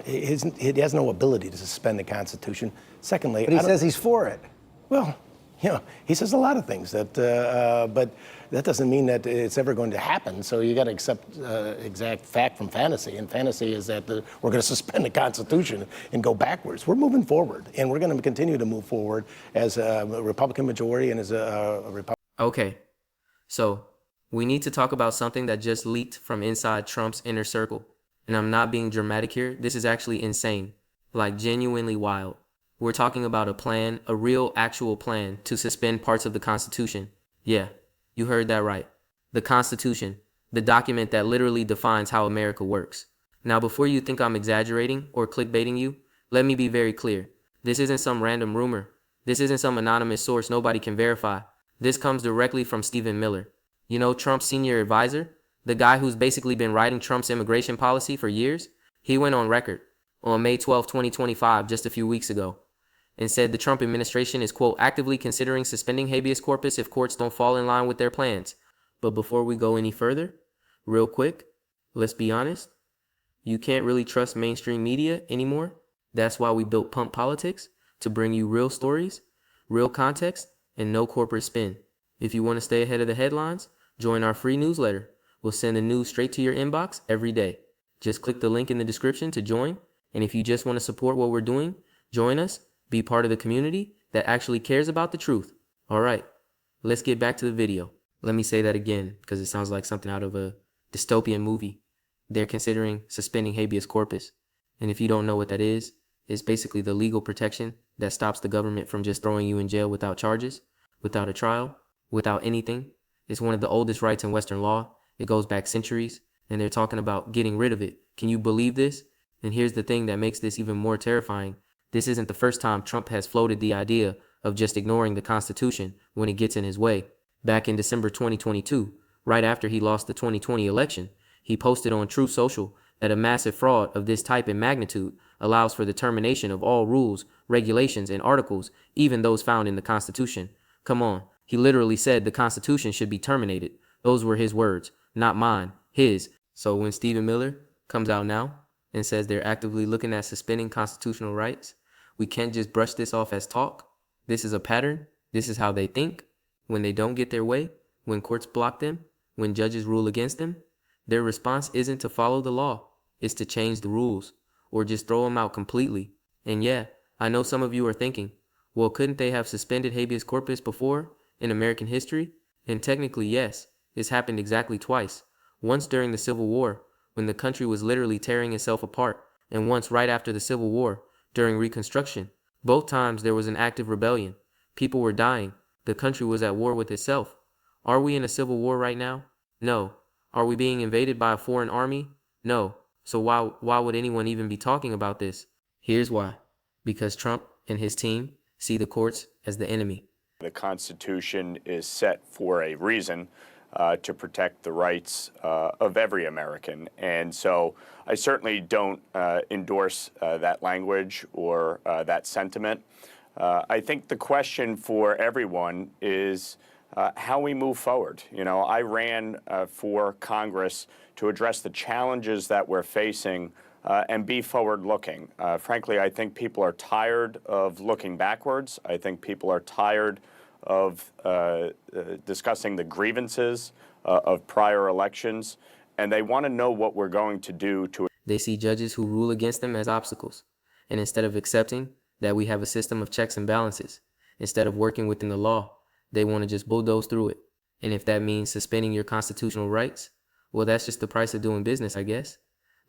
he has no ability to suspend the Constitution. Secondly, But he says he's for it. well, he says a lot of things but that doesn't mean that it's ever going to happen. So you got to accept exact fact from fantasy, and fantasy is that we're going to suspend the Constitution and go backwards. We're moving forward, and we're going to continue to move forward as a Republican majority and as a Republican. Okay, so we need to talk about something that just leaked from inside Trump's inner circle. And I'm not being dramatic here. This is actually insane, like genuinely wild. We're talking about a plan, a real actual plan to suspend parts of the Constitution. Yeah, you heard that right. The Constitution, the document that literally defines how America works. Now, before you think I'm exaggerating or clickbaiting you, let me be very clear. This isn't some random rumor. This isn't some anonymous source nobody can verify. This comes directly from Stephen Miller. You know, Trump's senior advisor? The guy who's basically been writing Trump's immigration policy for years? He went on record on May 12, 2025, just a few weeks ago, and said the Trump administration is, quote, actively considering suspending habeas corpus if courts don't fall in line with their plans. But before we go any further, real quick, let's be honest. You can't really trust mainstream media anymore. That's why we built Pump Politics, to bring you real stories, real context, and no corporate spin. If you want to stay ahead of the headlines, join our free newsletter. We'll send the news straight to your inbox every day. Just click the link in the description to join. And if you just want to support what we're doing, join us, be part of the community that actually cares about the truth. All right, let's get back to the video. Let me say that again, because it sounds like something out of a dystopian movie. They're considering suspending habeas corpus. And if you don't know what that is, it's basically the legal protection that stops the government from just throwing you in jail without charges, without a trial, without anything. It's one of the oldest rights in Western law. It goes back centuries, and they're talking about getting rid of it. Can you believe this? And here's the thing that makes this even more terrifying. This isn't the first time Trump has floated the idea of just ignoring the Constitution when it gets in his way. Back in December 2022, right after he lost the 2020 election, he posted on Truth Social that a massive fraud of this type and magnitude allows for the termination of all rules, regulations, and articles, even those found in the Constitution. Come on, he literally said the Constitution should be terminated. Those were his words. Not mine, his. So when Stephen Miller comes out now and says they're actively looking at suspending constitutional rights, we can't just brush this off as talk. This is a pattern. This is how they think. When they don't get their way, when courts block them, when judges rule against them, their response isn't to follow the law. It's to change the rules or just throw them out completely. And yeah, I know some of you are thinking, well, couldn't they have suspended habeas corpus before in American history? And technically, yes. It's happened exactly twice. Once during the Civil War, when the country was literally tearing itself apart, and once right after the Civil War, during Reconstruction. Both times there was an active rebellion. People were dying. The country was at war with itself. Are we in a civil war right now? No. Are we being invaded by a foreign army? No. So why would anyone even be talking about this? Here's why. Because Trump and his team see the courts as the enemy. The Constitution is set for a reason. To protect the rights of every American. And so I certainly don't endorse that language or that sentiment. I think the question for everyone is how we move forward. You know, I ran for Congress to address the challenges that we're facing and be forward-looking. Frankly, I think people are tired of looking backwards. I think people are tired of discussing the grievances of prior elections, and they want to know what we're going to do to. They see judges who rule against them as obstacles, and instead of accepting that we have a system of checks and balances, instead of working within the law, they want to just bulldoze through it. And if that means suspending your constitutional rights, well, that's just the price of doing business, I guess.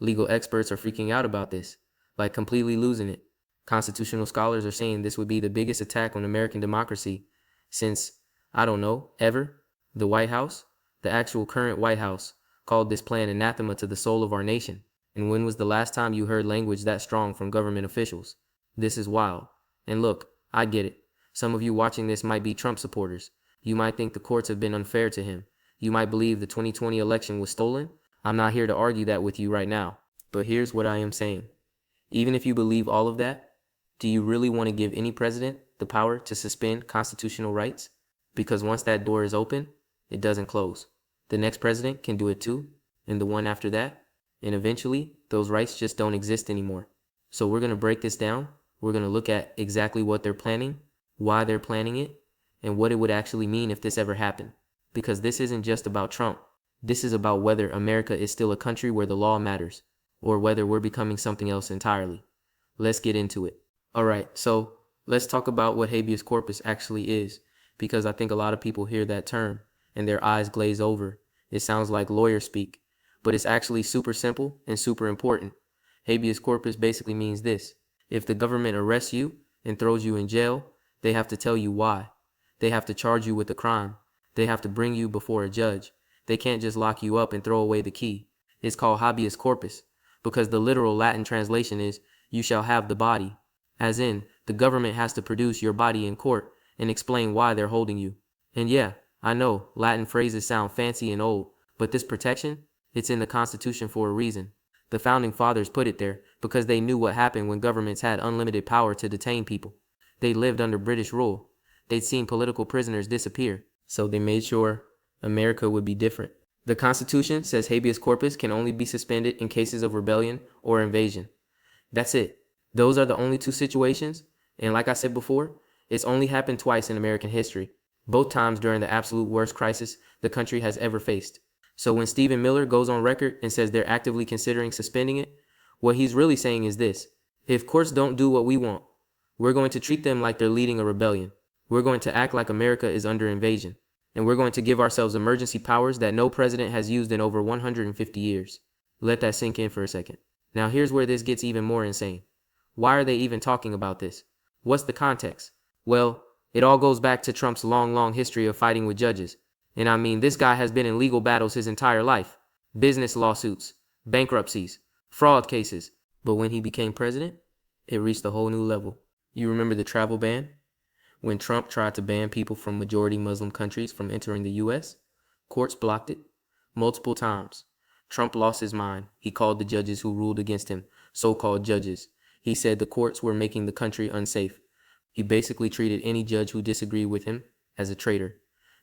Legal experts are freaking out about this, like completely losing it. Constitutional scholars are saying this would be the biggest attack on American democracy since, I don't know, ever. The White House, the actual current White House, called this plan anathema to the soul of our nation. And when was the last time you heard language that strong from government officials? This is wild. And look, I get it. Some of you watching this might be Trump supporters. You might think the courts have been unfair to him. You might believe the 2020 election was stolen. I'm not here to argue that with you right now. But here's what I am saying. Even if you believe all of that, do you really want to give any president the power to suspend constitutional rights? Because once that door is open, it doesn't close. The next president can do it too, and the one after that, and eventually, those rights just don't exist anymore. So we're going to break this down. We're going to look at exactly what they're planning, why they're planning it, and what it would actually mean if this ever happened. Because this isn't just about Trump. This is about whether America is still a country where the law matters, or whether we're becoming something else entirely. Let's get into it. All right, so let's talk about what habeas corpus actually is, because I think a lot of people hear that term and their eyes glaze over. It sounds like lawyer speak, but it's actually super simple and super important. Habeas corpus basically means this: if the government arrests you and throws you in jail, they have to tell you why. They have to charge you with a crime. They have to bring you before a judge. They can't just lock you up and throw away the key. It's called habeas corpus because the literal Latin translation is "you shall have the body," as in the government has to produce your body in court and explain why they're holding you. And yeah, I know Latin phrases sound fancy and old, but this protection, it's in the Constitution for a reason. The founding fathers put it there because they knew what happened when governments had unlimited power to detain people. They lived under British rule. They'd seen political prisoners disappear, so they made sure America would be different. The Constitution says habeas corpus can only be suspended in cases of rebellion or invasion. That's it. Those are the only two situations, and like I said before, it's only happened twice in American history, both times during the absolute worst crisis the country has ever faced. So when Stephen Miller goes on record and says they're actively considering suspending it, what he's really saying is this: if courts don't do what we want, we're going to treat them like they're leading a rebellion. We're going to act like America is under invasion. And we're going to give ourselves emergency powers that no president has used in over 150 years. Let that sink in for a second. Now here's where this gets even more insane. Why are they even talking about this? What's the context? Well, it all goes back to Trump's long history of fighting with judges. And I mean, this guy has been in legal battles his entire life. Business lawsuits, bankruptcies, fraud cases. But when he became president, it reached a whole new level. You remember the travel ban? When Trump tried to ban people from majority Muslim countries from entering the U.S., courts blocked it multiple times. Trump lost his mind. He called the judges who ruled against him so-called judges. He said the courts were making the country unsafe. He basically treated any judge who disagreed with him as a traitor.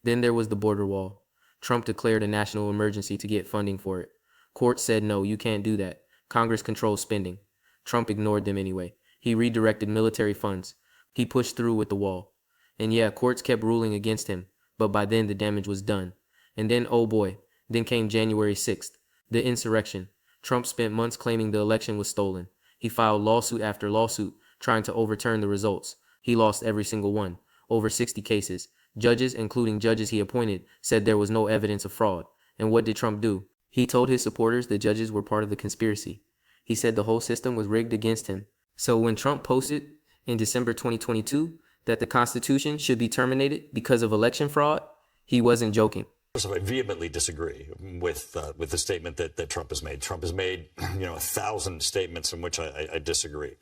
Then there was the border wall. Trump declared a national emergency to get funding for it. Courts said, no, you can't do that. Congress controls spending. Trump ignored them anyway. He redirected military funds. He pushed through with the wall. And yeah, courts kept ruling against him, but by then the damage was done. And then, oh boy, then came January 6th, the insurrection. Trump spent months claiming the election was stolen. He filed lawsuit after lawsuit, trying to overturn the results. He lost every single one, over 60 cases. Judges, including judges he appointed, said there was no evidence of fraud. And what did Trump do? He told his supporters the judges were part of the conspiracy. He said the whole system was rigged against him. So when Trump posted in December 2022 that the Constitution should be terminated because of election fraud, he wasn't joking. So I vehemently disagree with the statement that Trump has made. Trump has made, 1,000 statements in which I disagree.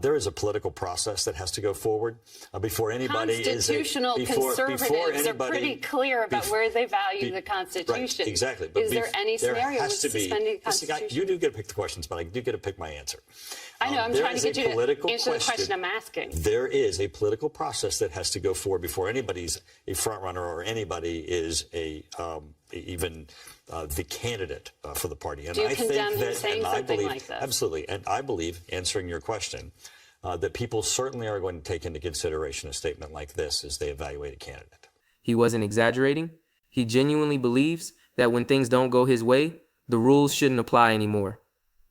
There is a political process that has to go forward before anybody Constitutional conservatives are pretty clear about where they value the Constitution. Right, exactly. But is there any scenario with suspending the Constitution? You do get to pick the questions, but I do get to pick my answer. I know. I'm trying to get you to answer the question I'm asking. There is a political process that has to go forward before anybody's a front runner or anybody is even the candidate for the party. And do you I condemn think him that, saying something like this? Absolutely. And I believe, answering your question, that people certainly are going to take into consideration a statement like this as they evaluate a candidate. He wasn't exaggerating. He genuinely believes that when things don't go his way, the rules shouldn't apply anymore.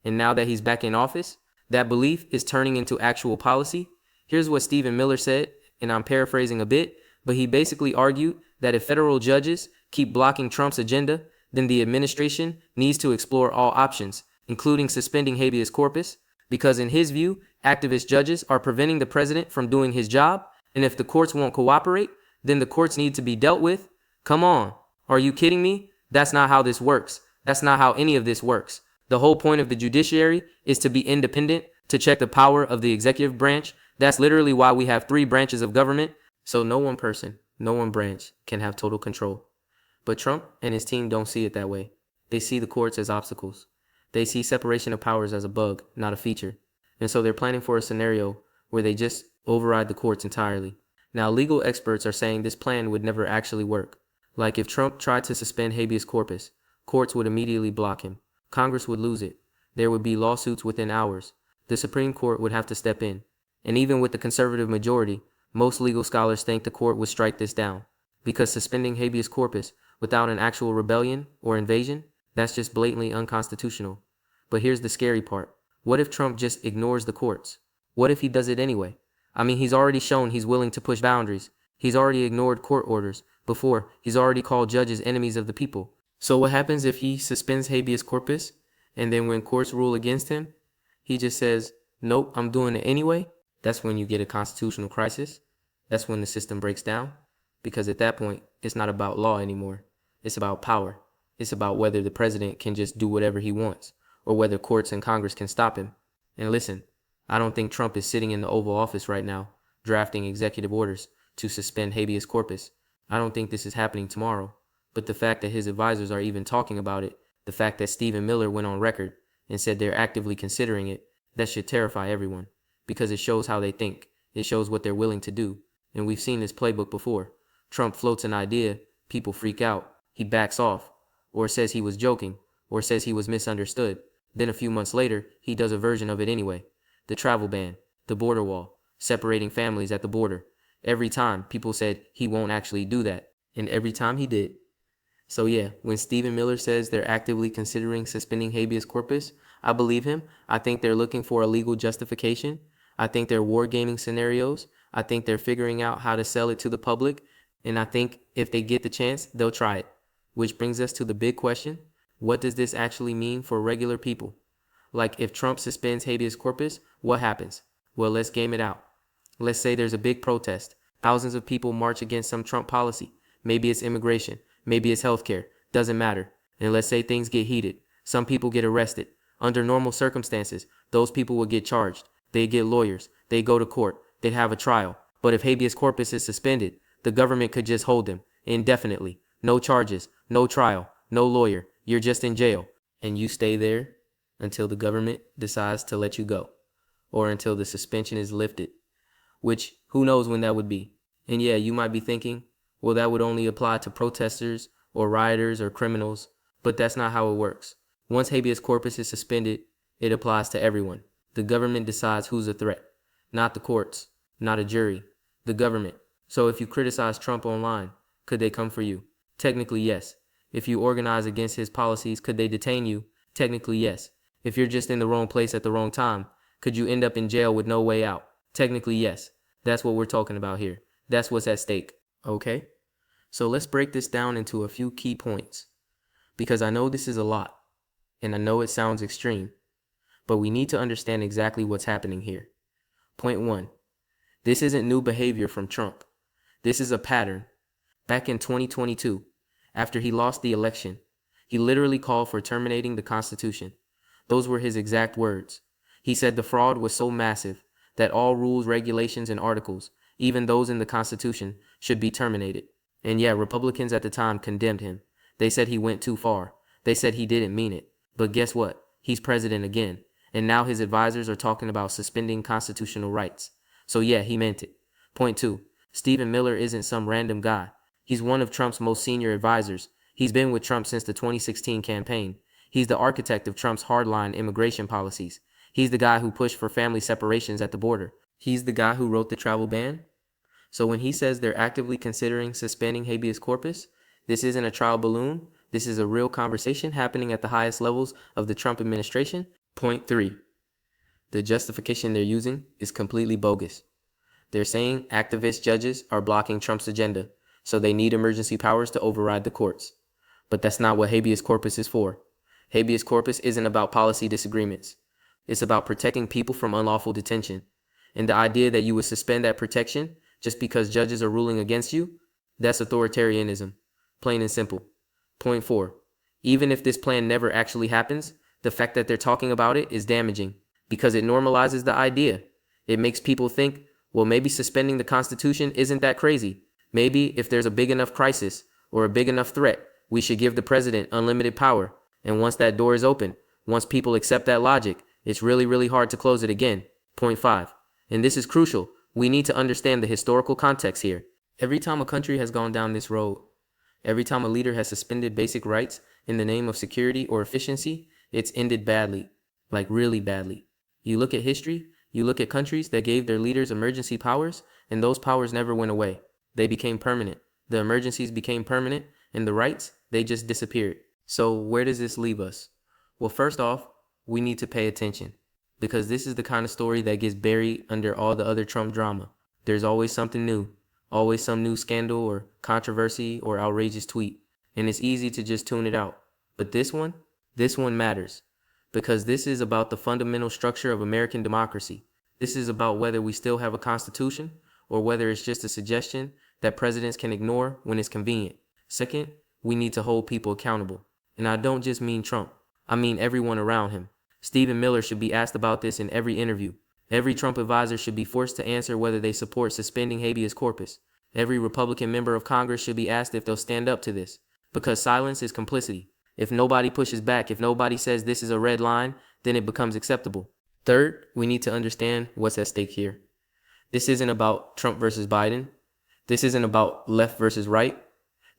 And now that he's back in office, that belief is turning into actual policy. Here's what Stephen Miller said, and I'm paraphrasing a bit, but he basically argued that if federal judges keep blocking Trump's agenda, then the administration needs to explore all options, including suspending habeas corpus, because in his view, activist judges are preventing the president from doing his job, and if the courts won't cooperate, then the courts need to be dealt with. Come on, are you kidding me? That's not how this works. That's not how any of this works. The whole point of the judiciary is to be independent, to check the power of the executive branch. That's literally why we have 3 branches of government. So no one person, no one branch can have total control. But Trump and his team don't see it that way. They see the courts as obstacles. They see separation of powers as a bug, not a feature. And so they're planning for a scenario where they just override the courts entirely. Now, legal experts are saying this plan would never actually work. Like if Trump tried to suspend habeas corpus, courts would immediately block him. Congress would lose it. There would be lawsuits within hours. The Supreme Court would have to step in. And even with the conservative majority, most legal scholars think the court would strike this down, because suspending habeas corpus without an actual rebellion or invasion, that's just blatantly unconstitutional. But here's the scary part. What if Trump just ignores the courts? What if he does it anyway? I mean, he's already shown he's willing to push boundaries. He's already ignored court orders before. He's already called judges enemies of the people. So what happens if he suspends habeas corpus, and then when courts rule against him, he just says, nope, I'm doing it anyway? That's when you get a constitutional crisis. That's when the system breaks down. Because at that point, it's not about law anymore. It's about power. It's about whether the president can just do whatever he wants, or whether courts and Congress can stop him. And listen, I don't think Trump is sitting in the Oval Office right now, drafting executive orders to suspend habeas corpus. I don't think this is happening tomorrow. But the fact that his advisors are even talking about it, the fact that Stephen Miller went on record and said they're actively considering it, that should terrify everyone. Because it shows how they think. It shows what they're willing to do. And we've seen this playbook before. Trump floats an idea, people freak out, he backs off, or says he was joking, or says he was misunderstood. Then a few months later, he does a version of it anyway. The travel ban, the border wall, separating families at the border. Every time, people said he won't actually do that. And every time he did. So yeah, when Stephen Miller says they're actively considering suspending habeas corpus, I believe him. I think they're looking for a legal justification. I think they're wargaming scenarios. I think they're figuring out how to sell it to the public. And I think if they get the chance, they'll try it. Which brings us to the big question. What does this actually mean for regular people? Like, if Trump suspends habeas corpus, what happens? Well, let's game it out. Let's say there's a big protest. Thousands of people march against some Trump policy. Maybe it's immigration. Maybe it's healthcare. Doesn't matter. And let's say things get heated. Some people get arrested. Under normal circumstances, those people would get charged. They get lawyers. They go to court. They'd have a trial. But if habeas corpus is suspended, the government could just hold them indefinitely. No charges, no trial, no lawyer. You're just in jail. And you stay there until the government decides to let you go. Or until the suspension is lifted. Which, who knows when that would be. And yeah, you might be thinking, well, that would only apply to protesters or rioters or criminals. But that's not how it works. Once habeas corpus is suspended, it applies to everyone. The government decides who's a threat. Not the courts, not a jury, the government. So if you criticize Trump online, could they come for you? Technically, yes. If you organize against his policies, could they detain you? Technically, yes. If you're just in the wrong place at the wrong time, could you end up in jail with no way out? Technically, yes. That's what we're talking about here. That's what's at stake. Okay? So let's break this down into a few key points. Because I know this is a lot, and I know it sounds extreme, but we need to understand exactly what's happening here. Point 1. This isn't new behavior from Trump. This is a pattern. Back in 2022, after he lost the election, he literally called for terminating the Constitution. Those were his exact words. He said the fraud was so massive that all rules, regulations, and articles, even those in the Constitution, should be terminated. And yeah, Republicans at the time condemned him. They said he went too far. They said he didn't mean it. But guess what? He's president again. And now his advisors are talking about suspending constitutional rights. So yeah, he meant it. Point 2. Stephen Miller isn't some random guy. He's one of Trump's most senior advisors. He's been with Trump since the 2016 campaign. He's the architect of Trump's hardline immigration policies. He's the guy who pushed for family separations at the border. He's the guy who wrote the travel ban. So when he says they're actively considering suspending habeas corpus, this isn't a trial balloon. This is a real conversation happening at the highest levels of the Trump administration. Point 3. The justification they're using is completely bogus. They're saying activist judges are blocking Trump's agenda, so they need emergency powers to override the courts. But that's not what habeas corpus is for. Habeas corpus isn't about policy disagreements. It's about protecting people from unlawful detention. And the idea that you would suspend that protection just because judges are ruling against you, that's authoritarianism. Plain and simple. Point 4. Even if this plan never actually happens, the fact that they're talking about it is damaging because it normalizes the idea. It makes people think, well, maybe suspending the Constitution isn't that crazy. Maybe if there's a big enough crisis or a big enough threat, we should give the president unlimited power. And once that door is open, once people accept that logic, it's really, really hard to close it again. Point 5. And this is crucial. We need to understand the historical context here. Every time a country has gone down this road, every time a leader has suspended basic rights in the name of security or efficiency, it's ended badly, like really badly. You look at history, you look at countries that gave their leaders emergency powers, and those powers never went away. They became permanent. The emergencies became permanent, and the rights, they just disappeared. So where does this leave us? Well, first off, we need to pay attention, because this is the kind of story that gets buried under all the other Trump drama. There's always something new, always some new scandal or controversy or outrageous tweet, and it's easy to just tune it out. But this one matters, because this is about the fundamental structure of American democracy. This is about whether we still have a constitution or whether it's just a suggestion that presidents can ignore when it's convenient. Second, we need to hold people accountable. And I don't just mean Trump. I mean everyone around him. Stephen Miller should be asked about this in every interview. Every Trump advisor should be forced to answer whether they support suspending habeas corpus. Every Republican member of Congress should be asked if they'll stand up to this, because silence is complicity. If nobody pushes back, if nobody says this is a red line, then it becomes acceptable. Third, we need to understand what's at stake here. This isn't about Trump versus Biden. This isn't about left versus right.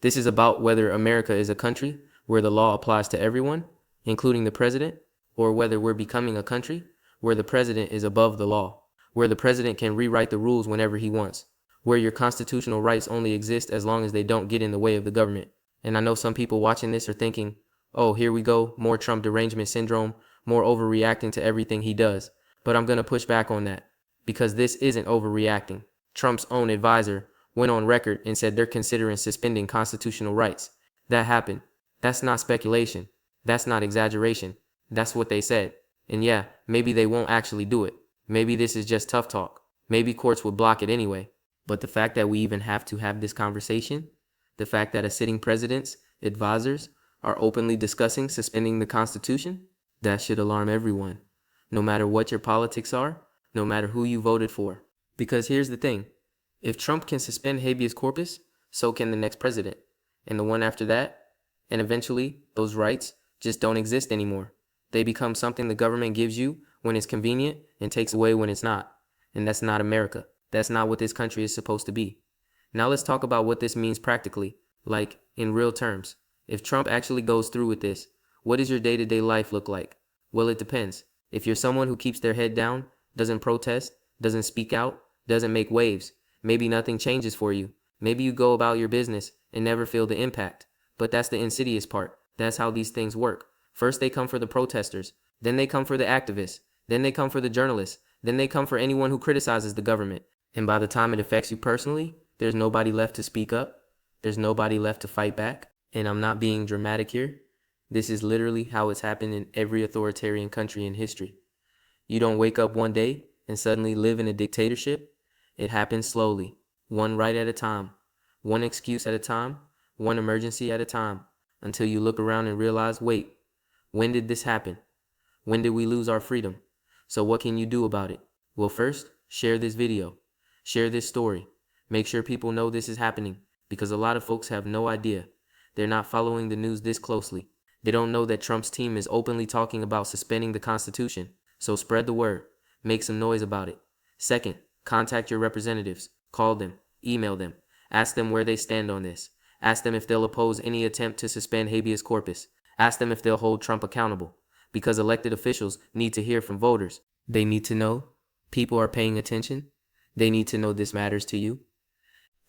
This is about whether America is a country where the law applies to everyone, including the president, or whether we're becoming a country where the president is above the law, where the president can rewrite the rules whenever he wants, where your constitutional rights only exist as long as they don't get in the way of the government. And I know some people watching this are thinking, oh, here we go, more Trump derangement syndrome, more overreacting to everything he does. But I'm going to push back on that, because this isn't overreacting. Trump's own advisor went on record and said they're considering suspending constitutional rights. That happened. That's not speculation. That's not exaggeration. That's what they said. And yeah, maybe they won't actually do it. Maybe this is just tough talk. Maybe courts would block it anyway. But the fact that we even have to have this conversation, the fact that a sitting president's advisors are openly discussing suspending the Constitution, that should alarm everyone, no matter what your politics are, no matter who you voted for. Because here's the thing, if Trump can suspend habeas corpus, so can the next president, and the one after that, and eventually those rights just don't exist anymore. They become something the government gives you when it's convenient and takes away when it's not. And that's not America. That's not what this country is supposed to be. Now let's talk about what this means practically, like in real terms. If Trump actually goes through with this, what does your day-to-day life look like? Well, it depends. If you're someone who keeps their head down, doesn't protest, doesn't speak out, doesn't make waves, maybe nothing changes for you. Maybe you go about your business and never feel the impact. But that's the insidious part. That's how these things work. First they come for the protesters, then they come for the activists, then they come for the journalists, then they come for anyone who criticizes the government. And by the time it affects you personally, there's nobody left to speak up. There's nobody left to fight back. And I'm not being dramatic here. This is literally how it's happened in every authoritarian country in history. You don't wake up one day and suddenly live in a dictatorship. It happens slowly, one right at a time, one excuse at a time, one emergency at a time, until you look around and realize, wait, when did this happen? When did we lose our freedom? So what can you do about it? Well, first, share this video. Share this story. Make sure people know this is happening, because a lot of folks have no idea. They're not following the news this closely. They don't know that Trump's team is openly talking about suspending the Constitution. So spread the word. Make some noise about it. Second, contact your representatives. Call them. Email them. Ask them where they stand on this. Ask them if they'll oppose any attempt to suspend habeas corpus. Ask them if they'll hold Trump accountable. Because elected officials need to hear from voters. They need to know people are paying attention. They need to know this matters to you.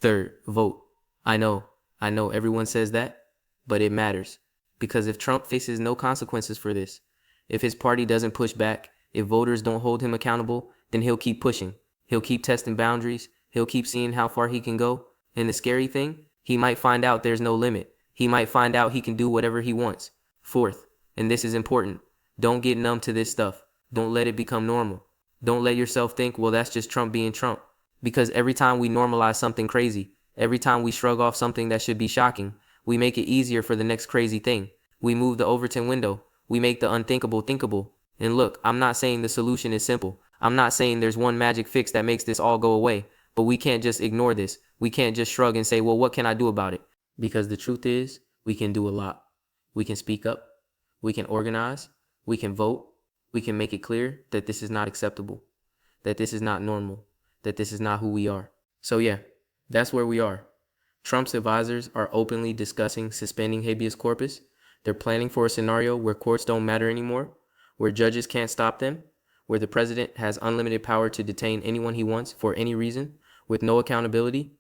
Third, vote. I know everyone says that, but it matters. Because if Trump faces no consequences for this, if his party doesn't push back, if voters don't hold him accountable, then he'll keep pushing. He'll keep testing boundaries. He'll keep seeing how far he can go. And the scary thing, he might find out there's no limit. He might find out he can do whatever he wants. Fourth, and this is important, don't get numb to this stuff. Don't let it become normal. Don't let yourself think, well, that's just Trump being Trump. Because every time we normalize something crazy, every time we shrug off something that should be shocking, we make it easier for the next crazy thing. We move the Overton window. We make the unthinkable thinkable. And look, I'm not saying the solution is simple. I'm not saying there's one magic fix that makes this all go away. But we can't just ignore this. We can't just shrug and say, well, what can I do about it? Because the truth is, we can do a lot. We can speak up. We can organize. We can vote. We can make it clear that this is not acceptable. That this is not normal. That this is not who we are. So yeah, that's where we are. Trump's advisors are openly discussing suspending habeas corpus. They're planning for a scenario where courts don't matter anymore, where judges can't stop them, where the president has unlimited power to detain anyone he wants for any reason with no accountability.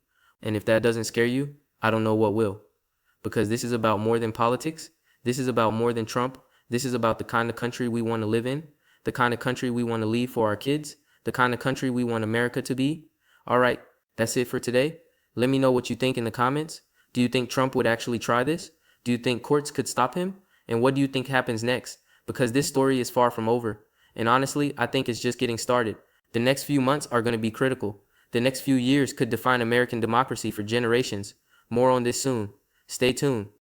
And if that doesn't scare you, I don't know what will. Because this is about more than politics. This is about more than Trump. This is about the kind of country we want to live in, the kind of country we want to leave for our kids, the kind of country we want America to be. All right, that's it for today. Let me know what you think in the comments. Do you think Trump would actually try this? Do you think courts could stop him? And what do you think happens next? Because this story is far from over. And honestly, I think it's just getting started. The next few months are going to be critical. The next few years could define American democracy for generations. More on this soon. Stay tuned.